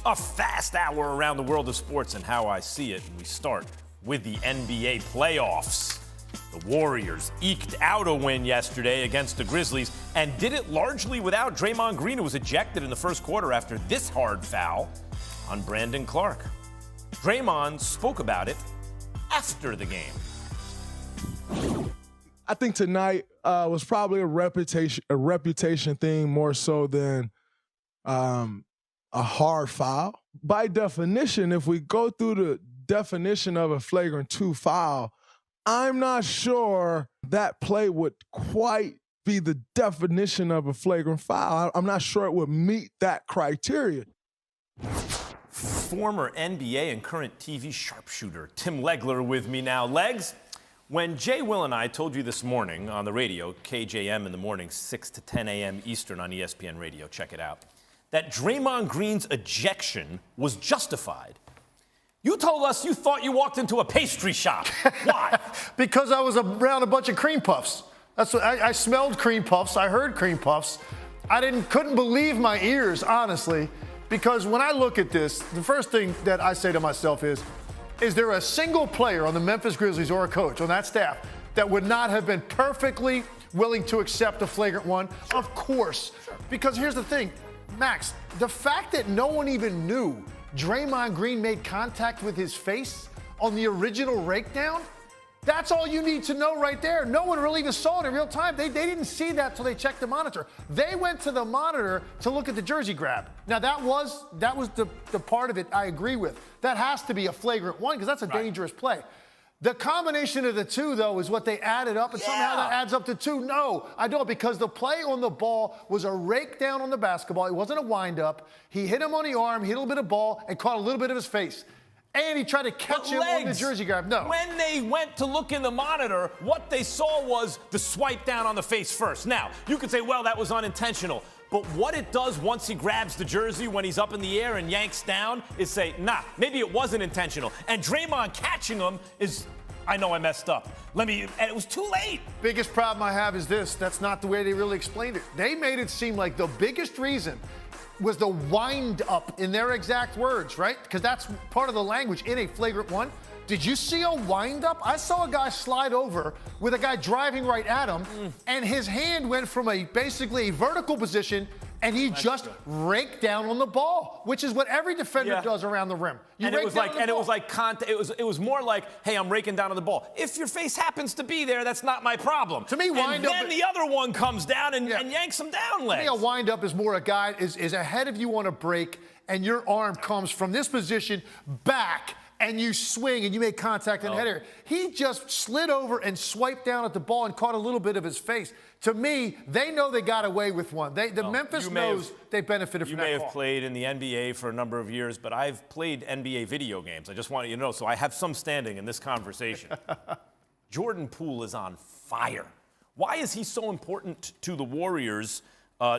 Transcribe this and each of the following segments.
A fast hour around the world of sports and how I see it. And we start with the NBA playoffs. The Warriors eked out a win yesterday against the Grizzlies and did it largely without Draymond Green, who was ejected in the first quarter after this hard foul on Brandon Clark. Draymond spoke about it after the game. I think tonight was probably a reputation thing more so than a hard foul. By definition, if we go through the definition of a flagrant 2 foul, I'm not sure that play would quite be the definition of a flagrant foul. I'm not sure it would meet that criteria. Former NBA and current TV sharpshooter Tim Legler with me now. Legs, when Jay, Will, and I told you this morning on the radio, KJM in the morning, 6 to 10 a.m. Eastern on ESPN Radio, check it out, that Draymond Green's ejection was justified, you told us you thought you walked into a pastry shop. Why? Because I was around a bunch of cream puffs. That's what I smelled cream puffs. I heard cream puffs. I couldn't believe my ears, honestly, because when I look at this, the first thing that I say to myself is there a single player on the Memphis Grizzlies or a coach on that staff that would not have been perfectly willing to accept a flagrant one? Of course. Because here's the thing, Max, the fact that no one even knew Draymond Green made contact with his face on the original rakedown, that's all you need to know right there. No one really even saw it in real time. They didn't see that till they checked the monitor. They went to the monitor to look at the jersey grab. Now, that was the part of it I agree with. That has to be a flagrant one because that's a dangerous play. The combination of the two, though, is what they added up, and somehow that adds up to 2. No, I don't, because the play on the ball was a rake down on the basketball. It wasn't a wind-up. He hit him on the arm, hit a little bit of ball, and caught a little bit of his face. And he tried to catch him on the jersey grab. No. When they went to look in the monitor, what they saw was the swipe down on the face first. Now, you could say, well, that was unintentional. But what it does once he grabs the jersey when he's up in the air and yanks down is say, nah, maybe it wasn't intentional. And Draymond catching him is, I know I messed up. And it was too late. Biggest problem I have is this. That's not the way they really explained it. They made it seem like the biggest reason was the wind up in their exact words, right? Because that's part of the language in a flagrant one. Did you see a wind up? I saw a guy slide over with a guy driving right at him, and his hand went from basically a vertical position, and he raked down on the ball, which is what every defender does around the rim. It was more like, hey, I'm raking down on the ball. If your face happens to be there, that's not my problem. To me, wind up. And then the other one comes down and yanks him down, Legs. To me, a wind up is more a guy is ahead of you on a break, and your arm comes from this position back, and you swing and you make contact in the head area. He just slid over and swiped down at the ball and caught a little bit of his face. To me, they know they got away with one. Memphis knows they benefited from that call. You may have played in the NBA for a number of years, but I've played NBA video games. I just want you to know, so I have some standing in this conversation. Jordan Poole is on fire. Why is he so important to the Warriors'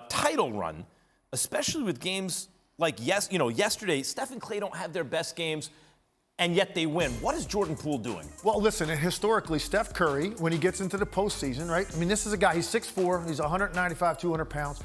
title run, especially with games like yesterday? Steph and Klay don't have their best games, and yet they win. What is Jordan Poole doing? Well, listen, historically, Steph Curry, when he gets into the postseason, right? I mean, this is a guy, he's 6'4", he's 195, 200 pounds.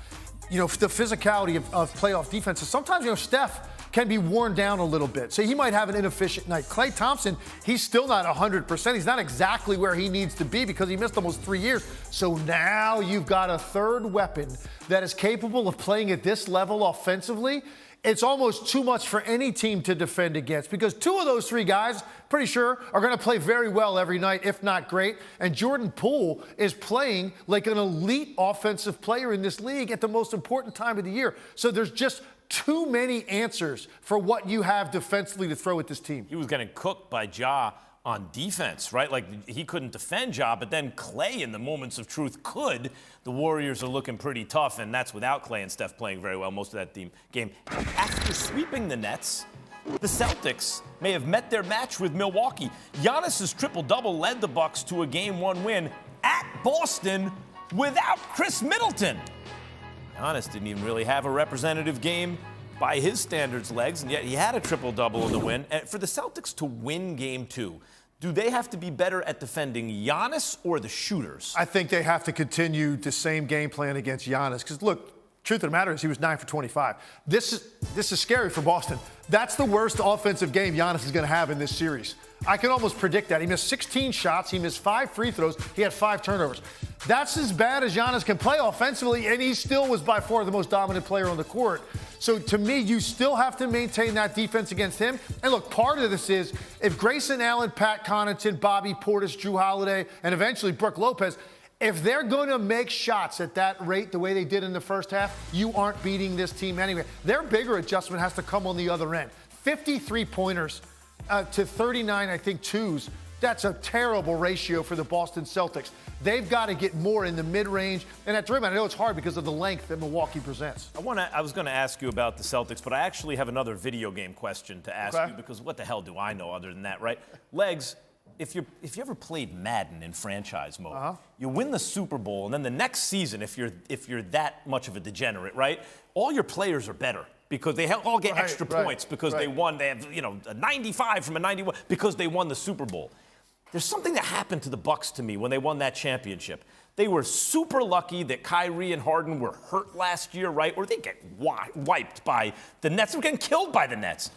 The physicality of playoff defenses. Sometimes, Steph can be worn down a little bit. So he might have an inefficient night. Klay Thompson, he's still not 100%. He's not exactly where he needs to be because he missed almost 3 years. So now you've got a third weapon that is capable of playing at this level offensively. It's almost too much for any team to defend against because 2 of those 3 guys, pretty sure, are going to play very well every night, if not great. And Jordan Poole is playing like an elite offensive player in this league at the most important time of the year. So there's just too many answers for what you have defensively to throw at this team. He was getting cooked by Ja on defense, right? Like, he couldn't defend Ja, but then Klay in the moments of truth could. The Warriors are looking pretty tough, and that's without Klay and Steph playing very well most of that game. After sweeping the Nets, the Celtics may have met their match with Milwaukee. Giannis' triple-double led the Bucks to a Game 1 win at Boston without Chris Middleton. Giannis didn't even really have a representative game by his standards, Legs, and yet he had a triple-double in the win. And for the Celtics to win Game 2, do they have to be better at defending Giannis or the shooters? I think they have to continue the same game plan against Giannis. Because, look, Truth of the matter is he was 9 for 25. This is scary for Boston. That's the worst offensive game Giannis is going to have in this series. I can almost predict that. He missed 16 shots. He missed 5 free throws. He had 5 turnovers. That's as bad as Giannis can play offensively, and he still was by far the most dominant player on the court. So to me, you still have to maintain that defense against him. And look, part of this is if Grayson Allen, Pat Connaughton, Bobby Portis, Drew Holiday, and eventually Brook Lopez, if they're going to make shots at that rate the way they did in the first half, you aren't beating this team anyway. Their bigger adjustment has to come on the other end. 53 pointers to 39, I think, twos. That's a terrible ratio for the Boston Celtics. They've got to get more in the mid-range. And at three, I know it's hard because of the length that Milwaukee presents. I was going to ask you about the Celtics, but I actually have another video game question to ask you because what the hell do I know other than that, right? Legs, if you ever played Madden in franchise mode, you win the Super Bowl, and then the next season, if you're that much of a degenerate, right, all your players are better. Because they all get extra points because they won. They have, a 95 from a 91 because they won the Super Bowl. There's something that happened to the Bucks to me when they won that championship. They were super lucky that Kyrie and Harden were hurt last year, right? Or they get wiped by the Nets. They were getting killed by the Nets.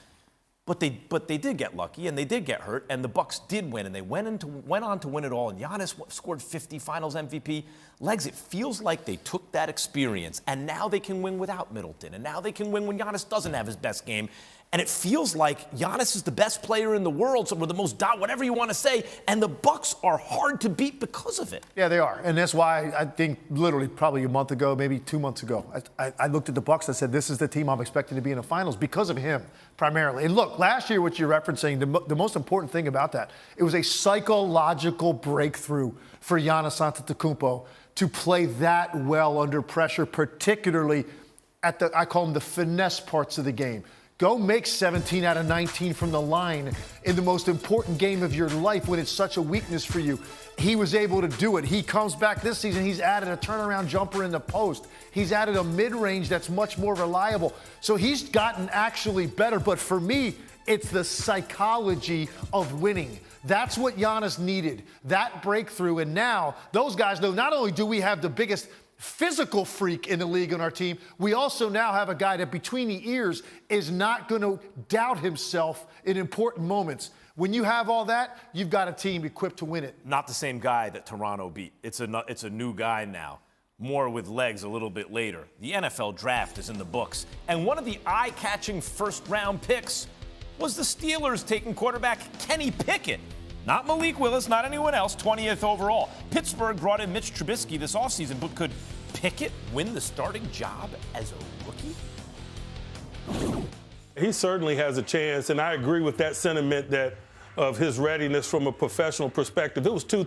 But they did get lucky, and they did get hurt, and the Bucks did win, and they went on to win it all. And Giannis scored 50 Finals MVP. Legs, it feels like they took that experience, and now they can win without Middleton, and now they can win when Giannis doesn't have his best game. And it feels like Giannis is the best player in the world, so we're the most whatever you want to say, and the Bucks are hard to beat because of it. Yeah, they are, and that's why I think literally probably a month ago, maybe 2 months ago, I looked at the Bucks and said, this is the team I'm expecting to be in the finals because of him primarily. And look, last year, what you're referencing, the most important thing about that, it was a psychological breakthrough for Giannis Antetokounmpo to play that well under pressure, particularly at I call them the finesse parts of the game. Go make 17 out of 19 from the line in the most important game of your life when it's such a weakness for you. He was able to do it. He comes back this season. He's added a turnaround jumper in the post. He's added a mid-range that's much more reliable. So he's gotten actually better. But for me, it's the psychology of winning. That's what Giannis needed, that breakthrough. And now those guys know not only do we have the biggest physical freak in the league on our team, we also now have a guy that between the ears is not going to doubt himself in important moments. When you have all that, you've got a team equipped to win it. Not the same guy that Toronto beat. It's a new guy now. More with Legs a little bit later. The NFL draft is in the books. And one of the eye-catching first-round picks was the Steelers taking quarterback Kenny Pickett. Not Malik Willis, not anyone else, 20th overall. Pittsburgh brought in Mitch Trubisky this offseason, but could Pickett win the starting job as a rookie? He certainly has a chance, and I agree with that sentiment that of his readiness from a professional perspective. It was two